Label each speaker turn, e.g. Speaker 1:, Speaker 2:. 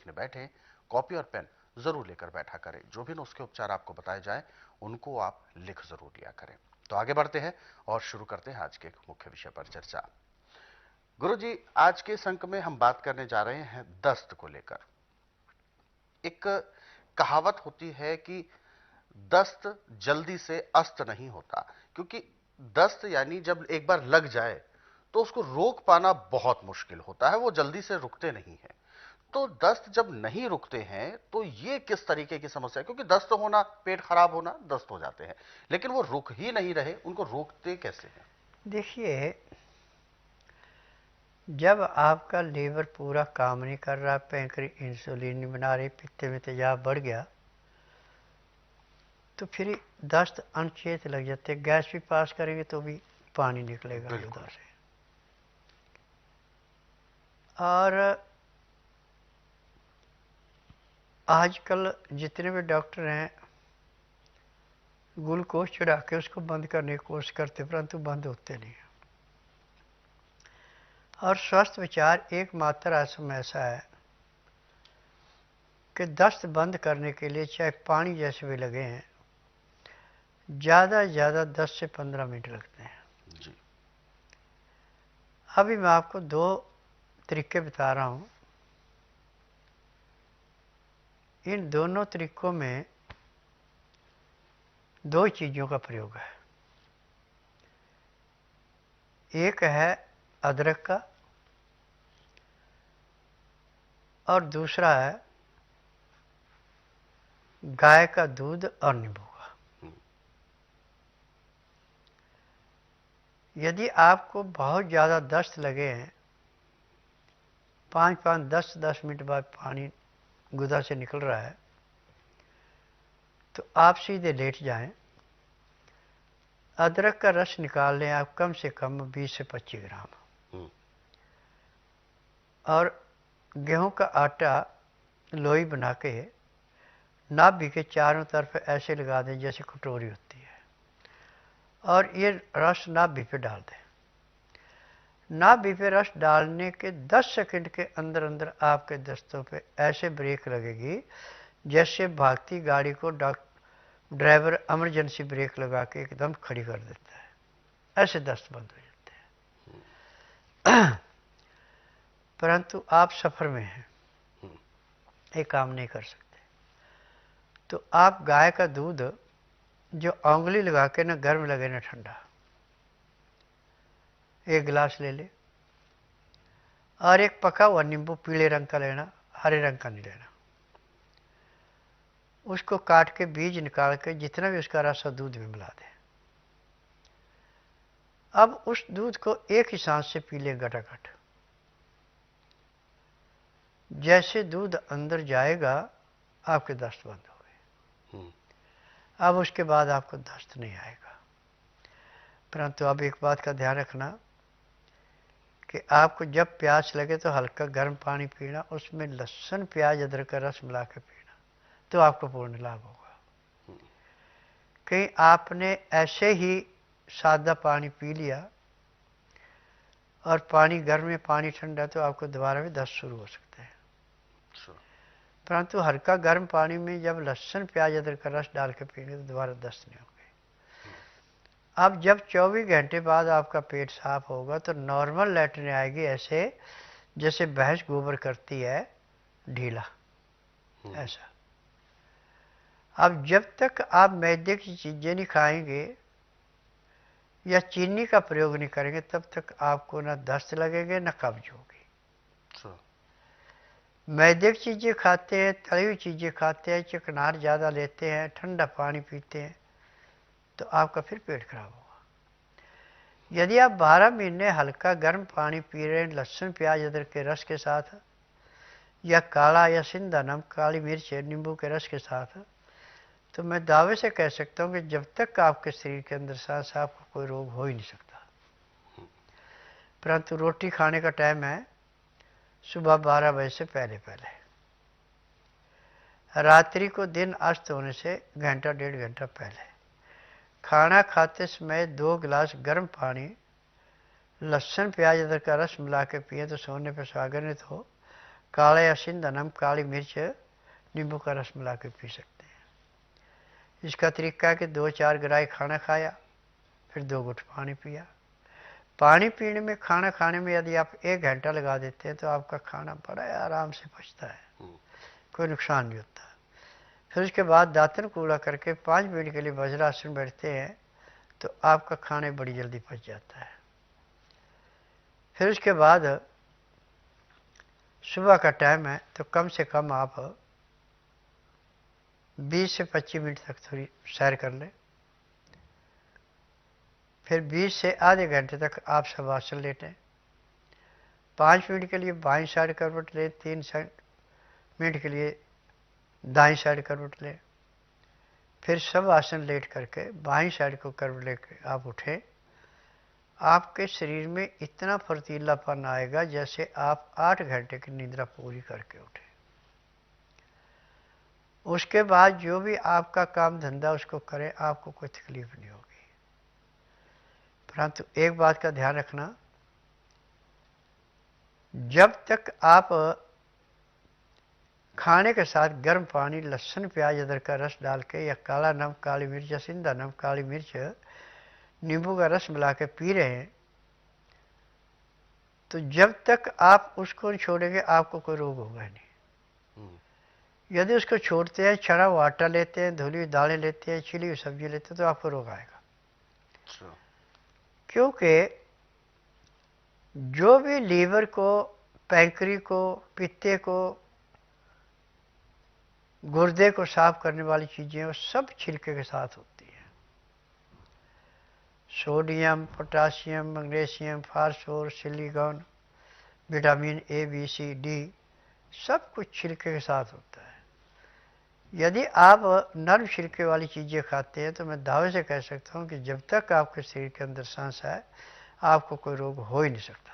Speaker 1: लिखने बैठे कॉपी और पेन जरूर लेकर बैठा करें। जो भी नुस्खे उपचार आपको बताए जाएं उनको आप लिख जरूर लिया करें। तो आगे बढ़ते हैं और शुरू करते हैं आज के मुख्य विषय पर चर्चा। गुरुजी, आज के इस अंक में हम बात करने जा रहे हैं दस्त को लेकर। एक कहावत होती है कि दस्त जल्दी से अस्त नहीं होता, क्योंकि दस्त यानी जब एक बार लग जाए तो उसको रोक पाना बहुत मुश्किल होता है, वो जल्दी से रुकते नहीं है। तो दस्त जब नहीं रुकते हैं तो ये किस तरीके की समस्या है? क्योंकि दस्त होना, पेट खराब होना, दस्त हो जाते हैं, लेकिन वो रुक ही नहीं रहे, उनको रोकते कैसे हैं?
Speaker 2: देखिए, जब आपका लीवर पूरा काम नहीं कर रहा, पैंक्री इंसुलिन नहीं बना रही, पित्त में तेजाब बढ़ गया, तो फिर दस्त अनचेत लग जाते। गैस भी पास करेंगे तो भी पानी निकलेगा गुदा
Speaker 1: बिल्कुल।
Speaker 2: से। और आजकल जितने भी डॉक्टर हैं ग्लूकोज चढ़ा के उसको बंद करने की कोशिश करते, परंतु बंद होते नहीं। और स्वस्थ विचार एकमात्र आश्रम ऐसा है कि दस्त बंद करने के लिए चाहे पानी जैसे भी लगे हैं, ज़्यादा से ज़्यादा 10 से 15 मिनट लगते हैं।
Speaker 1: जी।
Speaker 2: अभी मैं आपको दो तरीके बता रहा हूँ। इन दोनों तरीकों में दो चीज़ों का प्रयोग है। एक है अदरक का और दूसरा है गाय का दूध और नींबू का। यदि आपको बहुत ज़्यादा दस्त लगे हैं, 5-5, 10-10 मिनट बाद पानी गुदा से निकल रहा है, तो आप सीधे लेट जाएं। अदरक का रस निकाल लें आप, कम से कम 20 से 25 ग्राम। और गेहूं का आटा लोई बना के नाभि के चारों तरफ ऐसे लगा दें जैसे कटोरी होती है, और ये रस नाभि पे डाल दें। नाभि पे रस डालने के 10 सेकंड के अंदर अंदर आपके दस्तों पे ऐसे ब्रेक लगेगी जैसे भागती गाड़ी को ड्राइवर इमरजेंसी ब्रेक लगा के एकदम खड़ी कर देता है। ऐसे दस्त बंद हो जाते हैं। परंतु आप सफ़र में हैं, ये काम नहीं कर सकते। तो आप गाय का दूध जो उंगली लगा के ना गर्म लगे ना ठंडा, 1 गिलास ले ले। और एक पका हुआ नींबू पीले रंग का लेना, हरे रंग का नहीं लेना। उसको काट के बीज निकाल के जितना भी उसका रस हो दूध में मिला दें। अब उस दूध को एक ही सांस से पी लें गटागट। जैसे दूध अंदर जाएगा आपके दस्त बंद हो गए। अब उसके बाद आपको दस्त नहीं आएगा। परंतु अब एक बात का ध्यान रखना कि आपको जब प्यास लगे तो हल्का गर्म पानी पीना, उसमें लहसुन प्याज अदरक का रस मिला के पीना, तो आपको पूर्ण लाभ होगा। कहीं आपने ऐसे ही सादा पानी पी लिया और पानी गर्म है पानी ठंडा, तो आपको दोबारा भी दस्त शुरू हो सकते हैं। परंतु हल्का गर्म पानी में जब लहसुन प्याज अदरक का रस डाल के पीएंगे तो दोबारा दस्त नहीं होंगे। अब जब 24 घंटे बाद आपका पेट साफ होगा तो नॉर्मल लैट्रिन आएगी, ऐसे जैसे भैंस गोबर करती है ढीला, ऐसा। अब जब तक आप मैदे की चीज़ें नहीं खाएंगे या चीनी का प्रयोग नहीं करेंगे तब तक आपको ना दस्त लगेंगे ना कब्ज होगी। मैदे की चीज़ें खाते हैं, तली हुई चीज़ें खाते हैं, चिकनार ज़्यादा लेते हैं, ठंडा पानी पीते हैं, तो आपका फिर पेट खराब होगा। यदि आप 12 महीने हल्का गर्म पानी पी रहे हैं लहसुन प्याज अदरक के रस के साथ, या काला या सिंधा नमक काली मिर्च नींबू के रस के साथ, तो मैं दावे से कह सकता हूँ कि जब तक आपके शरीर के अंदर सांस, आपको कोई रोग हो ही नहीं सकता। परंतु रोटी खाने का टाइम है सुबह 12 बजे से पहले पहले। रात्रि को दिन अस्त होने से घंटा 1.5 घंटा पहले। खाना खाते समय 2 गिलास गर्म पानी लहसुन प्याज अदरक का रस मिला के पिए तो सोने पर सुहागनित हो। काला या सिंधा नमक, काली मिर्च, नींबू का रस मिला के पी सकते हैं। इसका तरीका है कि 2-4 गिराई खाना खाया, फिर 2 घुट पानी पिया। पानी पीने में, खाना खाने में यदि आप 1 घंटा लगा देते हैं तो आपका खाना बड़ा आराम से पचता है, कोई नुकसान नहीं होता। फिर उसके बाद दातन कूड़ा करके 5 मिनट के लिए वज्रासन बैठते हैं तो आपका खाना बड़ी जल्दी पच जाता है। फिर उसके बाद सुबह का टाइम है तो कम से कम आप 20 से 25 मिनट तक थोड़ी सैर कर लें। फिर 20 से आधे घंटे तक आप शवासन लेटें। 5 मिनट के लिए बाईं साइड करवट लें, 3 मिनट के लिए दाईं साइड करवट लें। फिर सब आसन लेट करके बाईं साइड को करवट लेकर आप उठें। आपके शरीर में इतना फुर्तीलापन आएगा जैसे आप 8 घंटे की निद्रा पूरी करके उठे। उसके बाद जो भी आपका काम धंधा उसको करें, आपको कोई तकलीफ नहीं होगी। परंतु एक बात का ध्यान रखना, जब तक आप खाने के साथ गर्म पानी, लहसुन, प्याज, अदरक का रस डाल के या काला नमक, काली मिर्च या सिंधा नमक, काली मिर्च, नींबू का रस मिला के पी रहे हैं, तो जब तक आप उसको नहीं छोड़ेंगे आपको कोई रोग होगा नहीं। यदि उसको छोड़ते हैं, छड़ा हुआ आटा लेते हैं, धुली हुई दालें लेते हैं, छिली हुई सब्जी लेते हैं, तो आपको रोग आएगा। क्योंकि जो भी लीवर को, पैंक्री को, पित्ते को, गुर्दे को साफ करने वाली चीजें वो सब छिलके के साथ होती हैं। Sodium, potassium, magnesium, phosphorus, silicon, vitamin A, B, C, D, सब कुछ छिलके के साथ होता है। यदि आप नर्म छिलके वाली चीजें खाते हैं तो मैं दावे से कह सकता हूं कि जब तक आपके शरीर के अंदर सांस है आपको कोई रोग हो ही नहीं सकता।